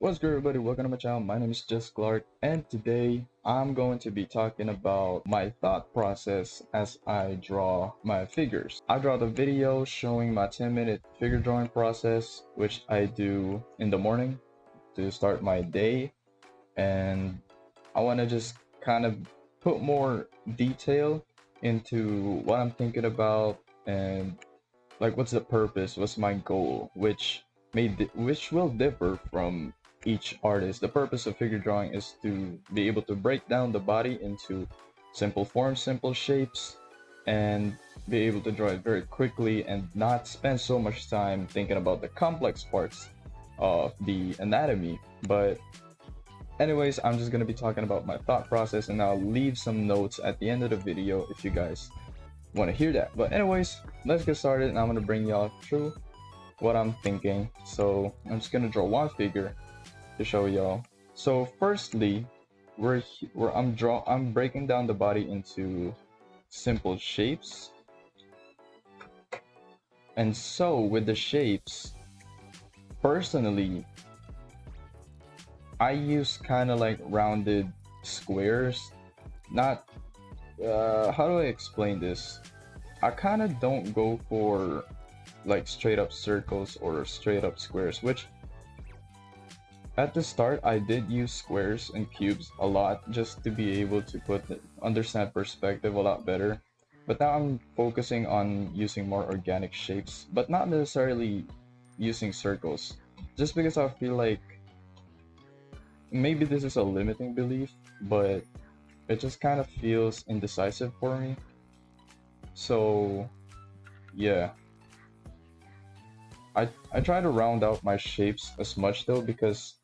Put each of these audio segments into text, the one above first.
What's good, everybody? Welcome to my channel. My name is Just Clark, and today I'm going to be talking about my thought process as I draw my figures. I draw the video showing my 10-minute figure drawing process, which I do in the morning to start my day, and I want to just kind of put more detail into what I'm thinking about and like what's the purpose, what's my goal, which will differ from each artist. The purpose of figure drawing is to be able to break down the body into simple forms, simple shapes, and be able to draw it very quickly and not spend so much time thinking about the complex parts of the anatomy. But anyways, I'm just gonna be talking about my thought process, and I'll leave some notes at the end of the video if you guys want to hear that. But anyways, let's get started, and I'm gonna bring y'all through what I'm thinking. So I'm just gonna draw one figure to show y'all. So firstly, I'm breaking down the body into simple shapes. And so with the shapes, personally, I use kind of like rounded squares. Not how do I explain this? I kind of don't go for like straight up circles or straight up squares, which at the start I did use squares and cubes a lot just to be able to understand perspective a lot better. But now I'm focusing on using more organic shapes, but not necessarily using circles, just because I feel like maybe this is a limiting belief, but it just kind of feels indecisive for me. So yeah, I try to round out my shapes as much though, because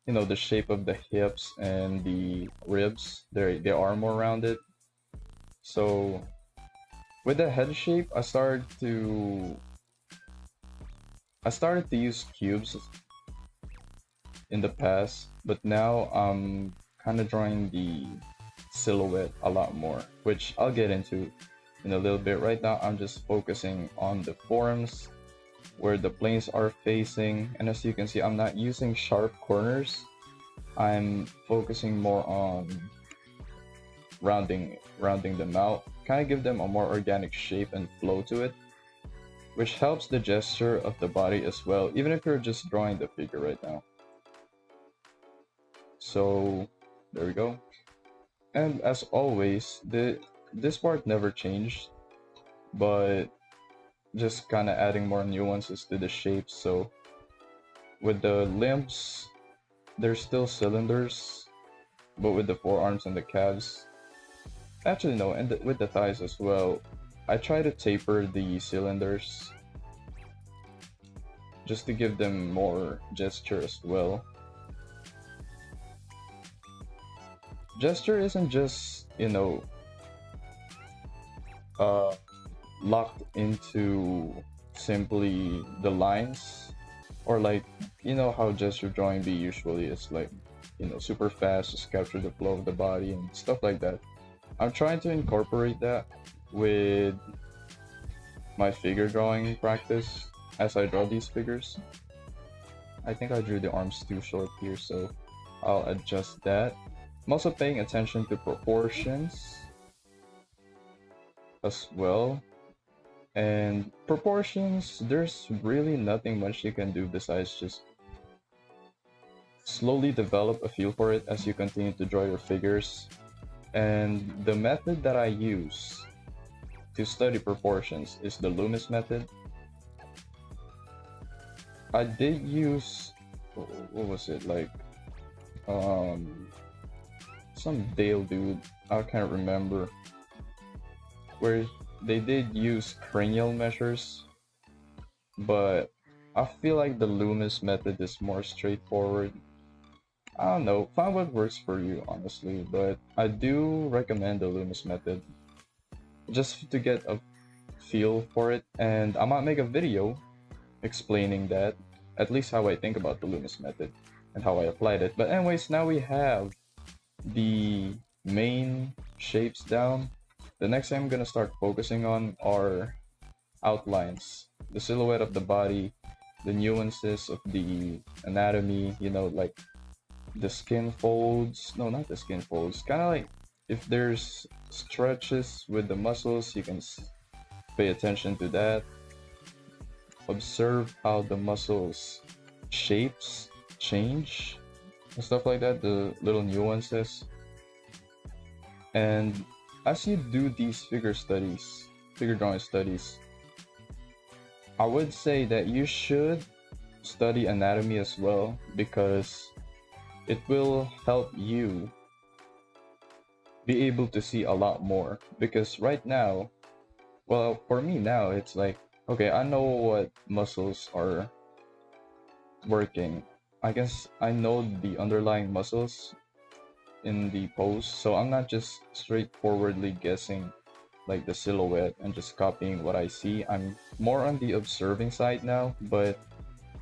you know the shape of the hips and the ribs, they are more rounded. So with the head shape, I started to use cubes in the past, but now I'm kind of drawing the silhouette a lot more, which I'll get into in a little bit. Right now I'm just focusing on the forms where the planes are facing, and as you can see, I'm not using sharp corners. I'm focusing more on rounding them out, kind of give them a more organic shape and flow to it, which helps the gesture of the body as well, even if you're just drawing the figure right now. So there we go. And as always, this part never changed, but just kind of adding more nuances to the shapes. So with the limbs, they're still cylinders, but with the forearms and the calves, actually no, and with the thighs as well, I try to taper the cylinders just to give them more gesture as well. Gesture isn't just, locked into simply the lines, or like, how gesture drawing be usually is like, super fast, just capture the flow of the body and stuff like that. I'm trying to incorporate that with my figure drawing practice as I draw these figures. I think I drew the arms too short here, so I'll adjust that. I'm also paying attention to proportions as well. And proportions, there's really nothing much you can do besides just slowly develop a feel for it as you continue to draw your figures. And the method that I use to study proportions is the Loomis method. I did use, what was it, like, some Dale dude, I can't remember, where they did use cranial measures, but I feel like the Loomis method is more straightforward. I don't know, find what works for you honestly, but I do recommend the Loomis method just to get a feel for it, and I might make a video explaining that, at least how I think about the Loomis method and how I applied it. But anyways, now we have the main shapes down. The next thing I'm gonna start focusing on are outlines, the silhouette of the body, the nuances of the anatomy, you know, like the skin folds. No, not the skin folds. Kind of like if there's stretches with the muscles, you can pay attention to that. Observe how the muscles shapes change and stuff like that, the little nuances. And as you do these figure drawing studies, I would say that you should study anatomy as well, because it will help you be able to see a lot more. Because right now, well, for me now, it's like, okay, I know what muscles are working. I guess I know the underlying muscles in the pose, so I'm not just straightforwardly guessing like the silhouette and just copying what I see. I'm more on the observing side now. But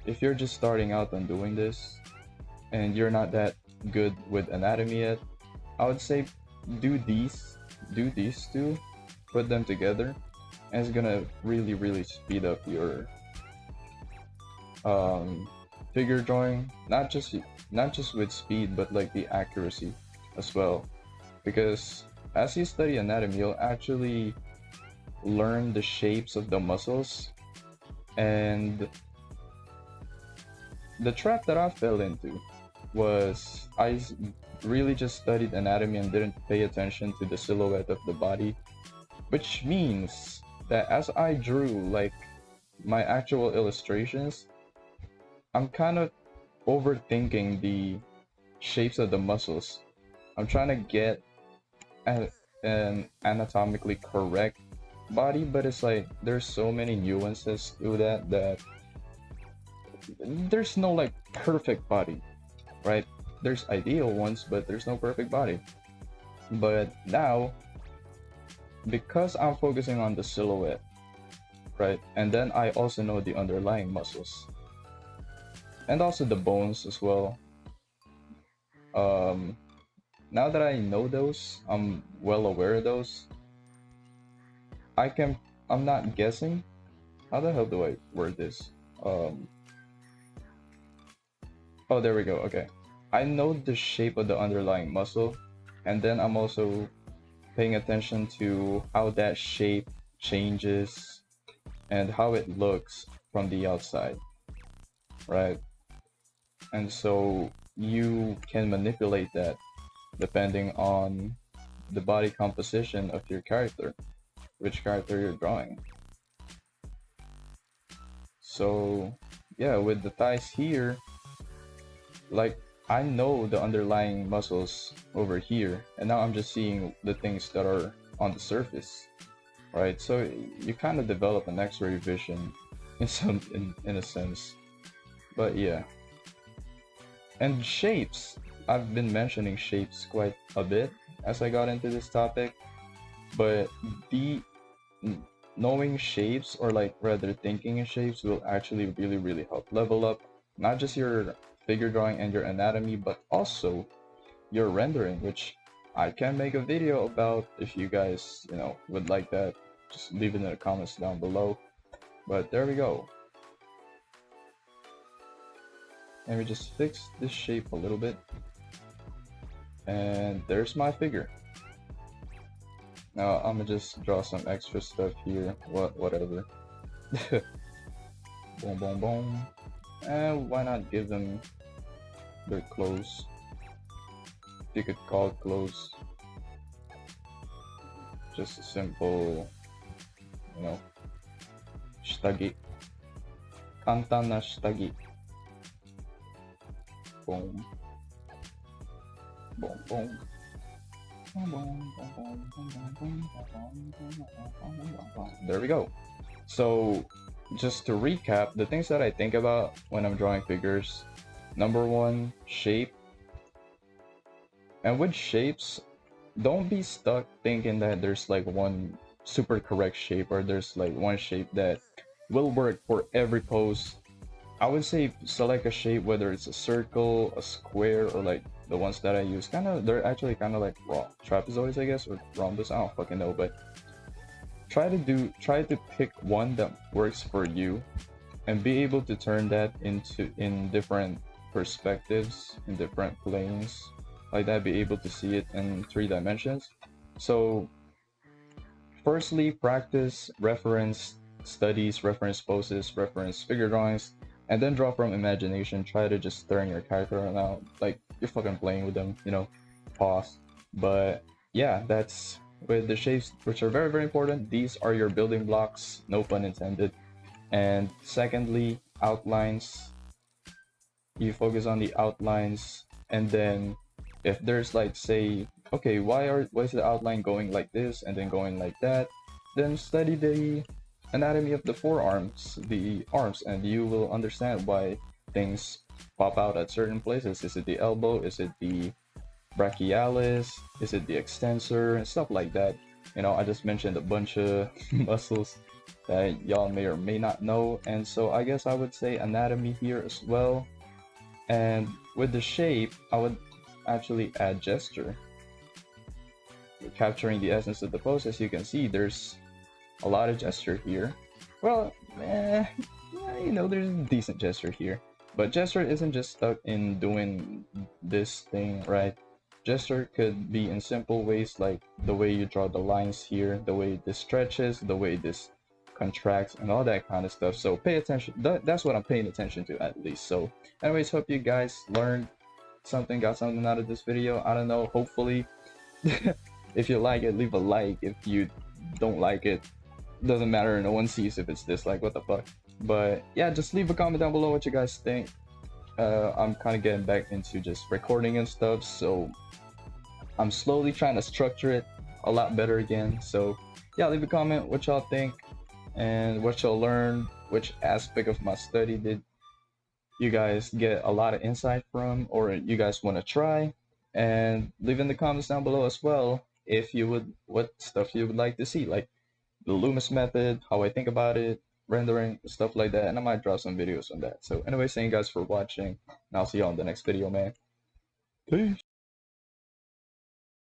if you're just starting out on doing this and you're not that good with anatomy yet, I would say do these two, put them together, and it's gonna really speed up your figure drawing, not just with speed, but like the accuracy as well. Because as you study anatomy, you'll actually learn the shapes of the muscles. And the trap that I fell into was I really just studied anatomy and didn't pay attention to the silhouette of the body, which means that as I drew like my actual illustrations, I'm kind of overthinking the shapes of the muscles. I'm trying to get an anatomically correct body, but it's like there's so many nuances to that there's no like perfect body, right? There's ideal ones, but there's no perfect body. But now, because I'm focusing on the silhouette, right, and then I also know the underlying muscles and also the bones as well. Now that I know those, I'm well aware of those, I'm not guessing. How the hell do I word this? Oh, there we go. Okay. I know the shape of the underlying muscle, and then I'm also paying attention to how that shape changes and how it looks from the outside, right? And so you can manipulate that depending on the body composition of your character, which character you're drawing. So yeah, with the thighs here, like I know the underlying muscles over here, and now I'm just seeing the things that are on the surface, right? So you kind of develop an X-ray vision in a sense. But yeah. And shapes. I've been mentioning shapes quite a bit as I got into this topic, but knowing shapes, or like rather thinking in shapes, will actually really help level up not just your figure drawing and your anatomy, but also your rendering, which I can make a video about. If you guys, you know, would like that, just leave it in the comments down below. But there we go. Let me just fix this shape a little bit. And there's my figure. Now I'm gonna just draw some extra stuff here. Whatever. Boom, boom, boom. And why not give them their clothes? You could call it clothes. Just a simple, you know, shitagi. Kantan na shitagi. Boom. Boom, boom. There we go. So just to recap, the things that I think about when I'm drawing figures: number one, shape. And with shapes, don't be stuck thinking that there's like one super correct shape, or there's like one shape that will work for every pose. I would say select a shape, whether it's a circle, a square, or like the ones that I use. They're actually kind of like trapezoids, I guess, or rhombus. I don't fucking know, but try to pick one that works for you, and be able to turn that in different perspectives, in different planes, like that, be able to see it in 3 dimensions. So firstly, practice reference studies, reference poses, reference figure drawings, and then draw from imagination. Try to just turn your character around like you're fucking playing with them, you know, pause. But yeah, that's with the shapes, which are very, very important. These are your building blocks, no pun intended. And secondly, outlines. You focus on the outlines, and then if there's like, say, okay, why is the outline going like this and then going like that, then study the anatomy of the forearms, the arms, and you will understand why things pop out at certain places. Is it the elbow? Is it the brachialis? Is it the extensor and stuff like that? You know, I just mentioned a bunch of muscles that y'all may or may not know, and so I guess I would say anatomy here as well. And with the shape, I would actually add gesture, capturing the essence of the pose. As you can see, there's a lot of gesture here. Well, you know, there's a decent gesture here. But gesture isn't just stuck in doing this thing, right? Gesture could be in simple ways, like the way you draw the lines here, the way this stretches, the way this contracts, and all that kind of stuff. So pay attention. That's what I'm paying attention to, at least. So anyways, hope you guys learned something, got something out of this video. I don't know, hopefully. If you like it, leave a like. If you don't like it, doesn't matter, no one sees if it's dislike, what the fuck. But yeah, just leave a comment down below what you guys think. I'm kind of getting back into just recording and stuff, so I'm slowly trying to structure it a lot better again. So yeah, leave a comment what y'all think and what y'all learned, which aspect of my study did you guys get a lot of insight from, or you guys want to try. And leave in the comments down below as well if you would, what stuff you would like to see, like the Loomis method, how I think about it, rendering, stuff like that, and I might drop some videos on that. So anyway, thank you guys for watching, and I'll see you on the next video, man. Peace.